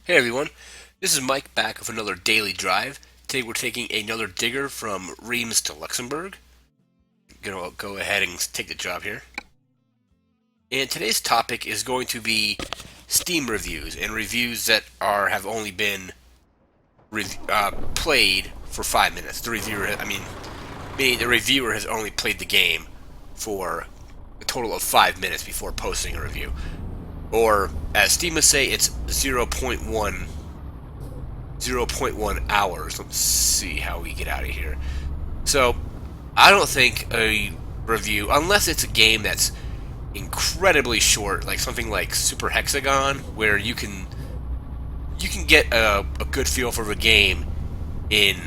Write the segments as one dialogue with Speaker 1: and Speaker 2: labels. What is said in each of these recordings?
Speaker 1: Hey everyone, this is Mike back with another daily drive. Today we're taking another digger from Reims to Luxembourg. Gonna go ahead and take the job here. And today's topic is going to be Steam reviews and reviews that have only been played for 5 minutes. Meaning the reviewer has only played the game for a total of 5 minutes before posting a review. Or, as Steam would say, it's zero point 0.1 hours. Let's see how we get out of here. So, I don't think a review, unless it's a game that's incredibly short, like something like Super Hexagon, where you can get a good feel for the game in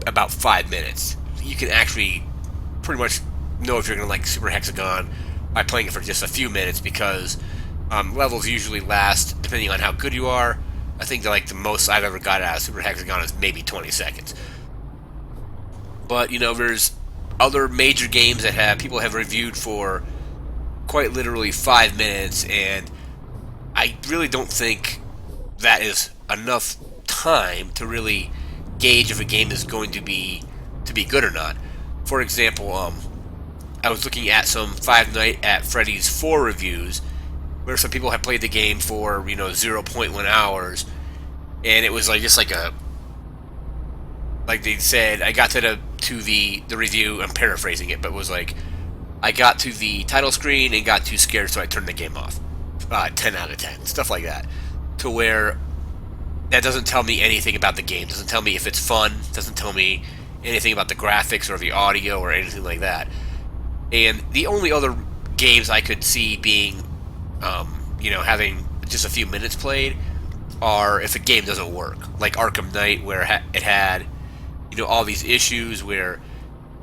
Speaker 1: about 5 minutes. You can actually pretty much know if you're going to like Super Hexagon by playing it for just a few minutes because levels usually last, depending on how good you are. I think that like the most I've ever got out of Super Hexagon is maybe 20 seconds. But there's other major games that have people have reviewed for quite literally 5 minutes, and I really don't think that is enough time to really gauge if a game is going to be good or not. For example, I was looking at some Five Nights at Freddy's 4 reviews where some people have played the game for zero point 0.1 hours, and it was like just like they said. I got to the review. I'm paraphrasing it, but it was like I got to the title screen and got too scared, so I turned the game off. 10 out of 10, stuff like that. To where that doesn't tell me anything about the game. Doesn't tell me if it's fun. Doesn't tell me anything about the graphics or the audio or anything like that. And the only other games I could see being, having just a few minutes played are if a game doesn't work, like Arkham Knight, where it had, all these issues where,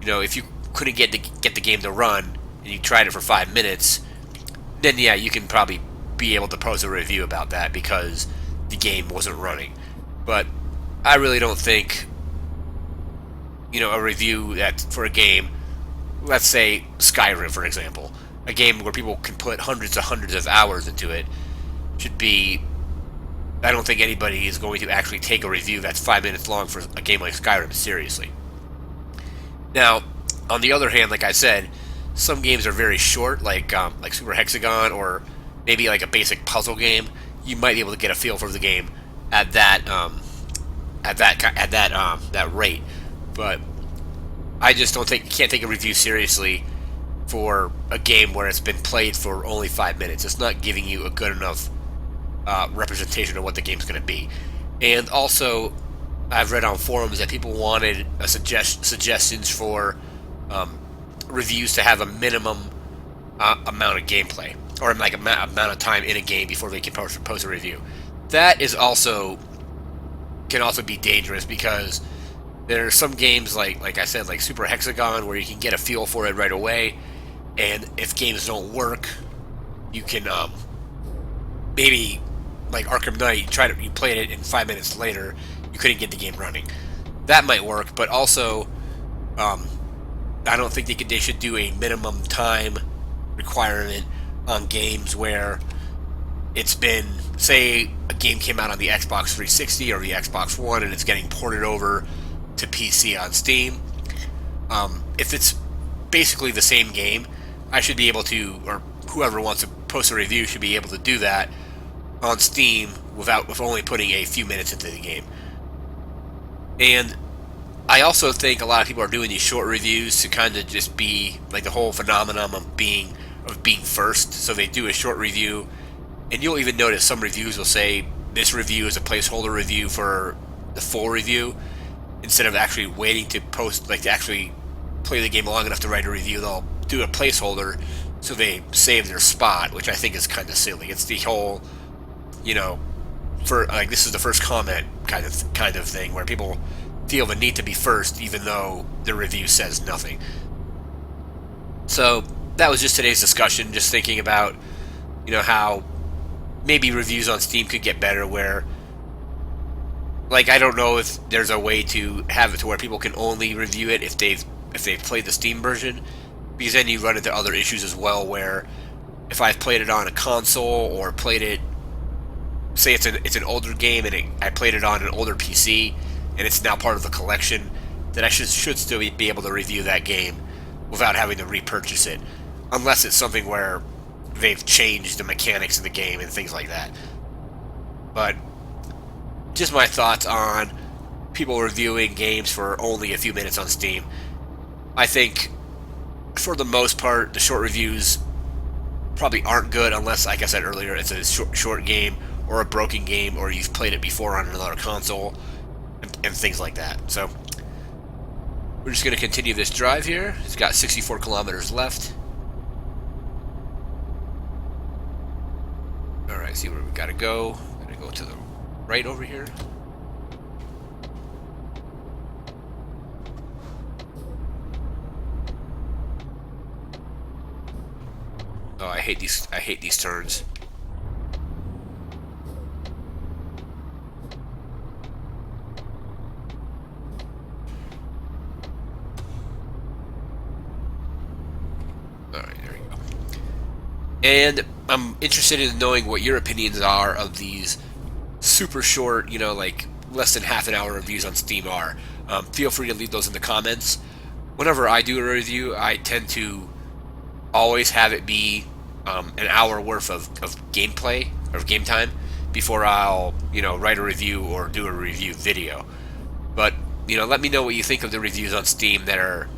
Speaker 1: if you couldn't get the game to run and you tried it for 5 minutes, then yeah, you can probably be able to post a review about that because the game wasn't running. But I really don't think, a review that for a game, let's say Skyrim for example, a game where people can put hundreds of hours into it, should be. I don't think anybody is going to actually take a review that's 5 minutes long for a game like Skyrim seriously. Now, on the other hand, like I said, some games are very short, like Super Hexagon or maybe like a basic puzzle game. You might be able to get a feel for the game at that rate. But I just don't think can't take a review seriously for a game where it's been played for only 5 minutes. It's not giving you a good enough representation of what the game's going to be. And also, I've read on forums that people wanted suggestions for um, reviews to have a minimum amount of gameplay or like amount of time in a game before they can post a review. That is also can also be dangerous because there are some games like I said, like Super Hexagon, where you can get a feel for it right away, and if games don't work, you can maybe like Arkham Knight, you played it and 5 minutes later you couldn't get the game running. That might work, but also um, I don't think they should do a minimum time requirement on games where it's been, say a game came out on the Xbox 360 or the Xbox One and it's getting ported over to PC on Steam. If it's basically the same game, I should be able to, or whoever wants to post a review should be able to do that on Steam with only putting a few minutes into the game. And I also think a lot of people are doing these short reviews to kind of just be like the whole phenomenon of being first. So they do a short review, and you'll even notice some reviews will say this review is a placeholder review for the full review, instead of actually waiting to post, like to actually play the game long enough to write a review. They'll do a placeholder so they save their spot, which I think is kind of silly. It's the whole, for like this is the first comment kind of thing where people feel the need to be first even though the review says nothing. So that was just today's discussion, just thinking about how maybe reviews on Steam could get better, where like I don't know if there's a way to have it to where people can only review it if they've played the Steam version, because then you run into other issues as well, where if I've played it on a console or played it say it's an older game and I played it on an older PC and it's now part of the collection, then I should still be able to review that game without having to repurchase it, unless it's something where they've changed the mechanics of the game and things like that. But just my thoughts on people reviewing games for only a few minutes on Steam. I think for the most part, the short reviews probably aren't good unless, like I said earlier, it's a short game or a broken game or you've played it before on another console and things like that. So we're just going to continue this drive here. It's got 64 kilometers left. Alright, see where we got to go. Got to go to the right over here. Oh, I hate these turns. Alright, there we go. And I'm interested in knowing what your opinions are of these super short, like less than half an hour reviews on Steam are. Feel free to leave those in the comments. Whenever I do a review, I tend to always have it be an hour worth of gameplay or game time before I'll write a review or do a review video. But let me know what you think of the reviews on Steam that are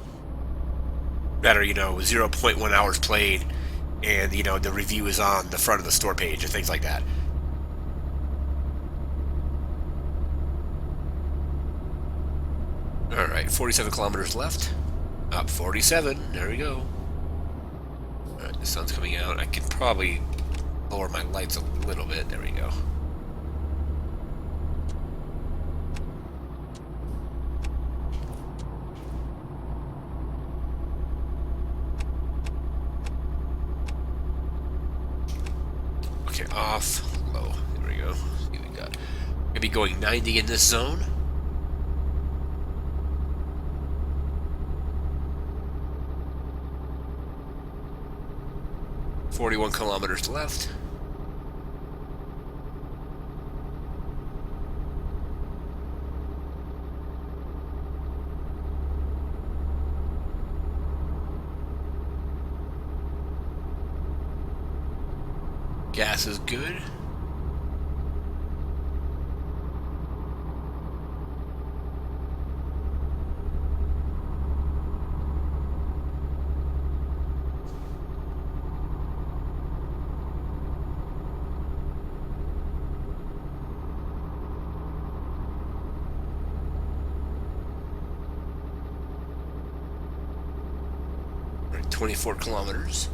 Speaker 1: 0.1 hours played, and the review is on the front of the store page and things like that. All right, 47 kilometers left. Up 47. There we go. Alright, the sun's coming out. I can probably lower my lights a little bit. There we go. Okay, off, low. There we go. See what we got. Gonna be going 90 in this zone. .41 kilometers left. Gas is good. We're at 24 kilometers.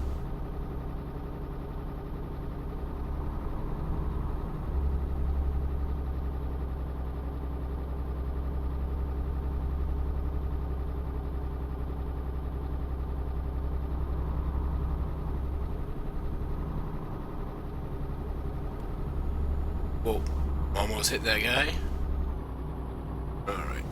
Speaker 1: Whoa, almost hit that guy. Alright.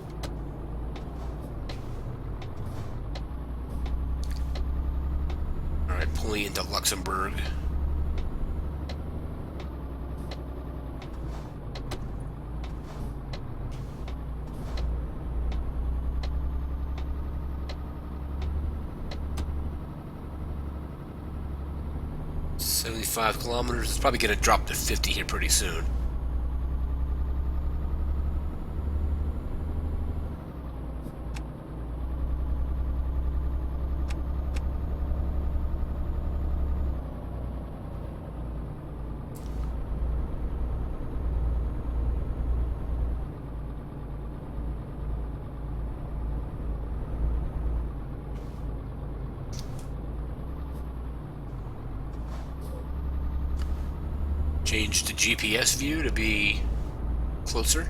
Speaker 1: Alright, pulling into Luxembourg. .75 kilometers. It's probably going to drop to 50 here pretty soon. Change to GPS view to be closer.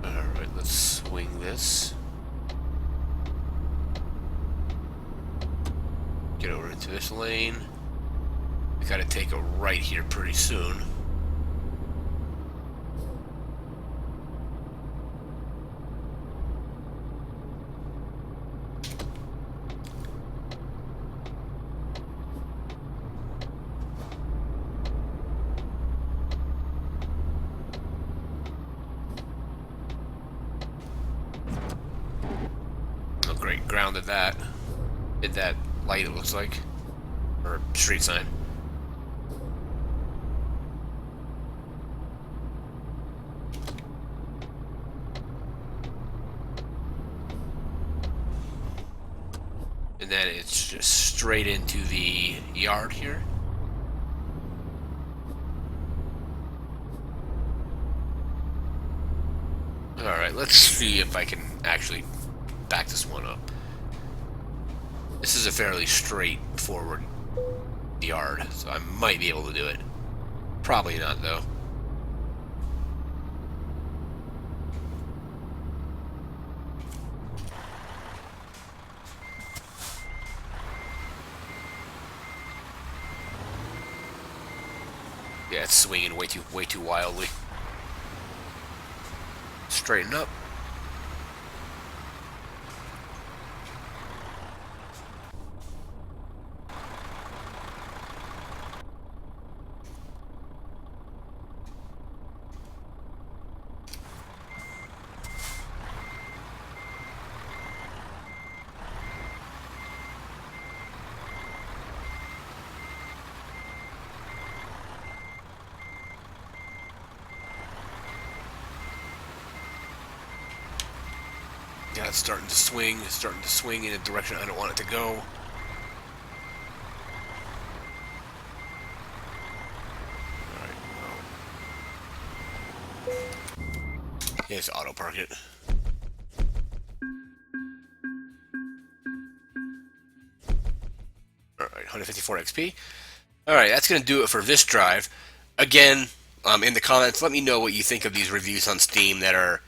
Speaker 1: All right, let's swing this. Get over into this lane. We gotta take a right here pretty soon. Oh great, grounded that. Hit that light, it looks like. Or street sign. And then it's just straight into the yard here. Alright, let's see if I can actually back this one up. This is a fairly straightforward yard, so I might be able to do it. Probably not, though. Yeah, it's swinging way too wildly. Straighten up. Yeah, it's starting to swing. It's starting to swing in a direction I don't want it to go. Alright, well. Yeah, just auto park it. Alright, 154 XP. Alright, that's going to do it for this drive. Again, in the comments, let me know what you think of these reviews on Steam that are,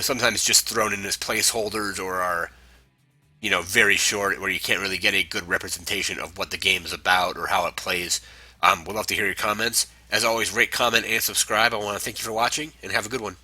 Speaker 1: sometimes just thrown in as placeholders or are, very short where you can't really get a good representation of what the game is about or how it plays. We'd love to hear your comments. As always, rate, comment, and subscribe. I want to thank you for watching, and have a good one.